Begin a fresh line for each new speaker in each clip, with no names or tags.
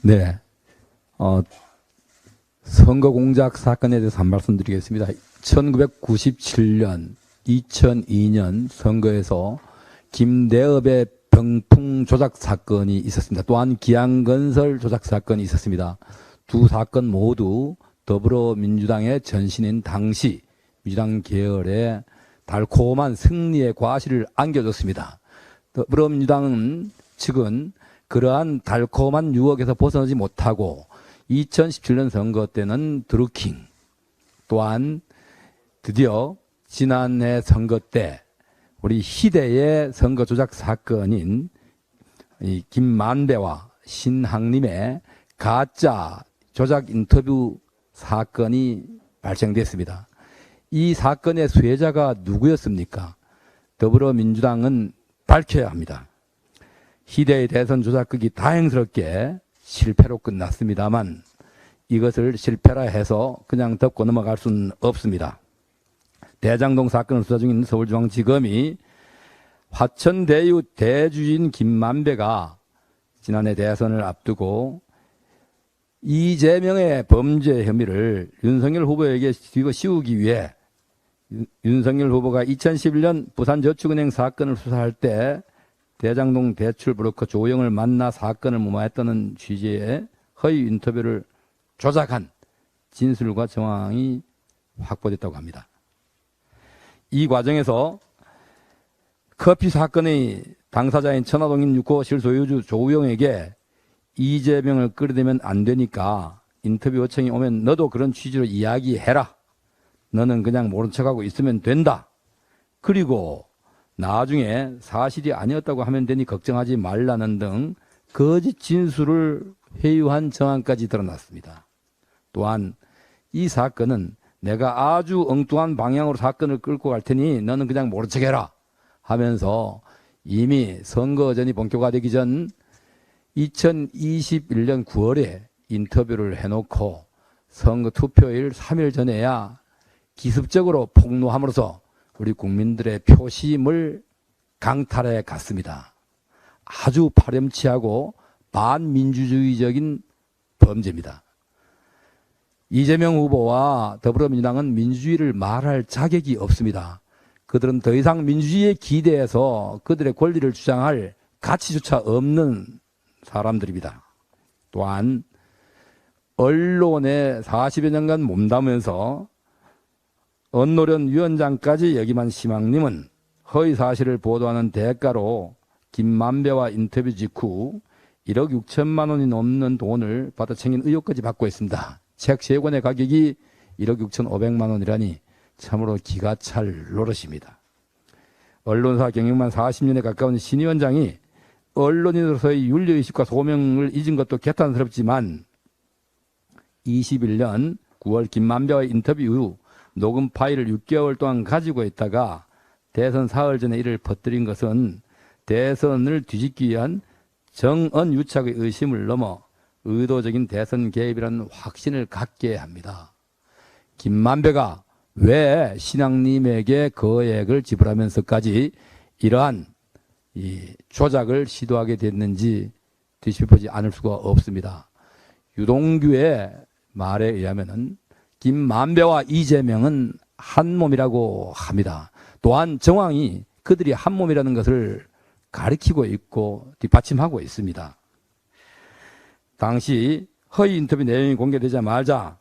네, 선거 공작 사건에 대해서 한 말씀 드리겠습니다. 1997년, 2002년 선거에서 김대업의 병풍 조작 사건이 있었습니다. 또한 기안건설 조작 사건이 있었습니다. 두 사건 모두 더불어민주당의 전신인 당시 민주당 계열의 달콤한 승리의 과실을 안겨줬습니다. 더불어민주당 측은 그러한 달콤한 유혹에서 벗어나지 못하고 2017년 선거 때는 드루킹, 또한 드디어 지난해 선거 때 우리 희대의 선거 조작 사건인 이 김만배와 신학님의 가짜 조작 인터뷰 사건이 발생됐습니다. 이 사건의 수혜자가 누구였습니까? 더불어민주당은 밝혀야 합니다. 희대의 대선 조작극이 다행스럽게 실패로 끝났습니다만 이것을 실패라 해서 그냥 덮고 넘어갈 수는 없습니다. 대장동 사건을 수사 중인 서울중앙지검이 화천대유 대주주인 김만배가 지난해 대선을 앞두고 이재명의 범죄 혐의를 윤석열 후보에게 씌우기 위해 윤석열 후보가 2011년 부산저축은행 사건을 수사할 때 대장동 대출 브로커 조영을 만나 사건을 무마했다는 취지의 허위 인터뷰를 조작한 진술과 정황이 확보됐다고 합니다. 이 과정에서 커피 사건의 당사자인 천화동인 6호 실소유주 조우영에게 이재명을 끌어대면 안 되니까 인터뷰 요청이 오면 너도 그런 취지로 이야기해라. 너는 그냥 모른 척하고 있으면 된다. 그리고 나중에 사실이 아니었다고 하면 되니 걱정하지 말라는 등 거짓 진술을 회유한 정황까지 드러났습니다. 또한 이 사건은 내가 아주 엉뚱한 방향으로 사건을 끌고 갈 테니 너는 그냥 모른 척해라 하면서 이미 선거전이 본격화되기 전 2021년 9월에 인터뷰를 해놓고 선거 투표일 3일 전에야 기습적으로 폭로함으로써 우리 국민들의 표심을 강탈해 갔습니다. 아주 파렴치하고 반민주주의적인 범죄입니다. 이재명 후보와 더불어민주당은 민주주의를 말할 자격이 없습니다. 그들은 더 이상 민주주의에 기대해서 그들의 권리를 주장할 가치조차 없는 사람들입니다. 또한 언론에 40여 년간 몸담으면서 언노련 위원장까지 역임한 심학님은 허위 사실을 보도하는 대가로 김만배와 인터뷰 직후 1억 6천만 원이 넘는 돈을 받아챙긴 의혹까지 받고 있습니다. 책 3권의 가격이 1억 6,500만 원이라니 참으로 기가 찰 노릇입니다. 언론사 경영만 40년에 가까운 신 위원장이 언론인으로서의 윤리의식과 소명을 잊은 것도 개탄스럽지만 21년 9월 김만배와의 인터뷰 이후 녹음 파일을 6개월 동안 가지고 있다가 대선 사흘 전에 이를 퍼뜨린 것은 대선을 뒤집기 위한 정언 유착의 의심을 넘어 의도적인 대선 개입이라는 확신을 갖게 합니다. 김만배가 왜 신학님에게 거액을 지불하면서까지 이러한 이 조작을 시도하게 됐는지 뒤집어보지 않을 수가 없습니다. 유동규의 말에 의하면은 김만배와 이재명은 한 몸이라고 합니다. 또한 정황이 그들이 한 몸이라는 것을 가리키고 있고 뒷받침하고 있습니다. 당시 허위 인터뷰 내용이 공개되자마자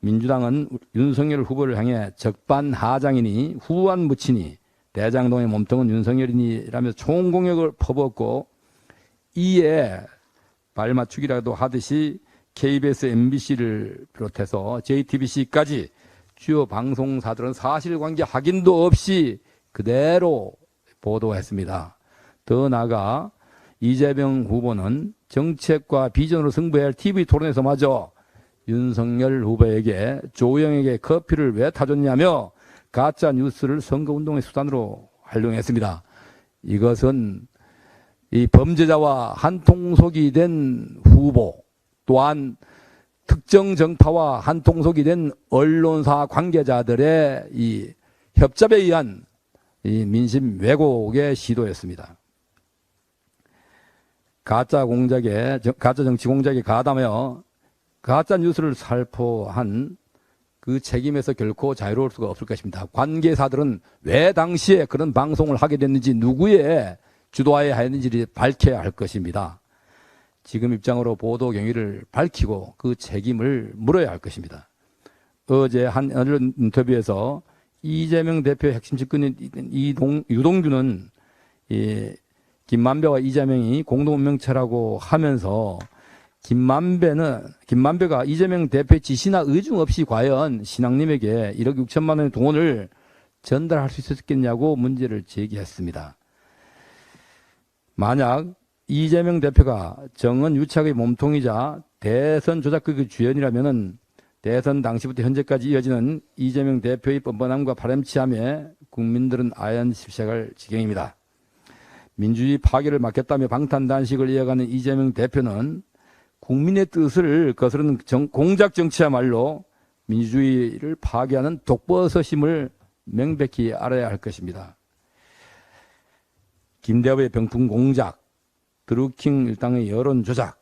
민주당은 윤석열 후보를 향해 적반하장이니 후한 묻히니 대장동의 몸통은 윤석열이니라며 총공격을 퍼붓고 이에 발맞추기라도 하듯이 KBS, MBC를 비롯해서 JTBC까지 주요 방송사들은 사실관계 확인도 없이 그대로 보도했습니다. 더 나아가 이재명 후보는 정책과 비전으로 승부해야 할 TV 토론에서마저 윤석열 후보에게 조영에게 커피를 왜 타줬냐며 가짜 뉴스를 선거운동의 수단으로 활용했습니다. 이것은 이 범죄자와 한통속이 된 후보, 또한 특정 정파와 한통속이 된 언론사 관계자들의 이 협잡에 의한 이 민심 왜곡의 시도였습니다. 가짜 정치 공작에 가담하여 가짜 뉴스를 살포한 그 책임에서 결코 자유로울 수가 없을 것입니다. 관계사들은 왜 당시에 그런 방송을 하게 됐는지, 누구의 주도하에 하였는지를 밝혀야 할 것입니다. 지금 입장으로 보도 경위를 밝히고 그 책임을 물어야 할 것입니다. 어제 한 언론 인터뷰에서 이재명 대표의 핵심 측근인 유동규는 김만배와 이재명이 공동명체라고 하면서, 김만배가 이재명 대표의 지시나 의중 없이 과연 신앙님에게 1억 6천만 원의 돈을 전달할 수 있었겠냐고 문제를 제기했습니다. 만약 이재명 대표가 정은 유착의 몸통이자 대선 조작극의 주연이라면은 대선 당시부터 현재까지 이어지는 이재명 대표의 뻔뻔함과 파렴치함에 국민들은 아연실색할 지경입니다. 민주주의 파괴를 막겠다며 방탄단식을 이어가는 이재명 대표는 국민의 뜻을 거스르는 공작 정치야말로 민주주의를 파괴하는 독버섯임을 명백히 알아야 할 것입니다. 김대엽의 병풍 공작, 드루킹 일당의 여론 조작,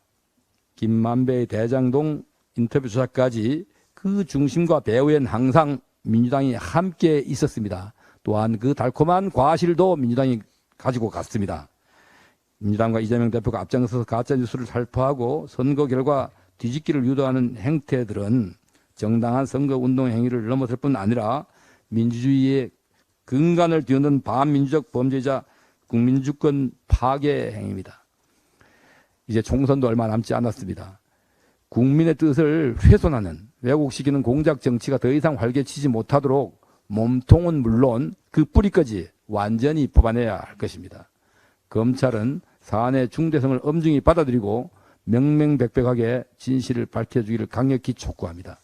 김만배의 대장동 인터뷰 조작까지 그 중심과 배후엔 항상 민주당이 함께 있었습니다. 또한 그 달콤한 과실도 민주당이 가지고 갔습니다. 민주당과 이재명 대표가 앞장서서 가짜뉴스를 살포하고 선거 결과 뒤집기를 유도하는 행태들은 정당한 선거운동 행위를 넘어설 뿐 아니라 민주주의의 근간을 뒤흔든 반민주적 범죄자 국민주권 파괴 행위입니다. 이제 총선도 얼마 남지 않았습니다. 국민의 뜻을 훼손하는 왜곡시키는 공작 정치가 더 이상 활개치지 못하도록 몸통은 물론 그 뿌리까지 완전히 뽑아내야 할 것입니다. 검찰은 사안의 중대성을 엄중히 받아들이고 명명백백하게 진실을 밝혀주기를 강력히 촉구합니다.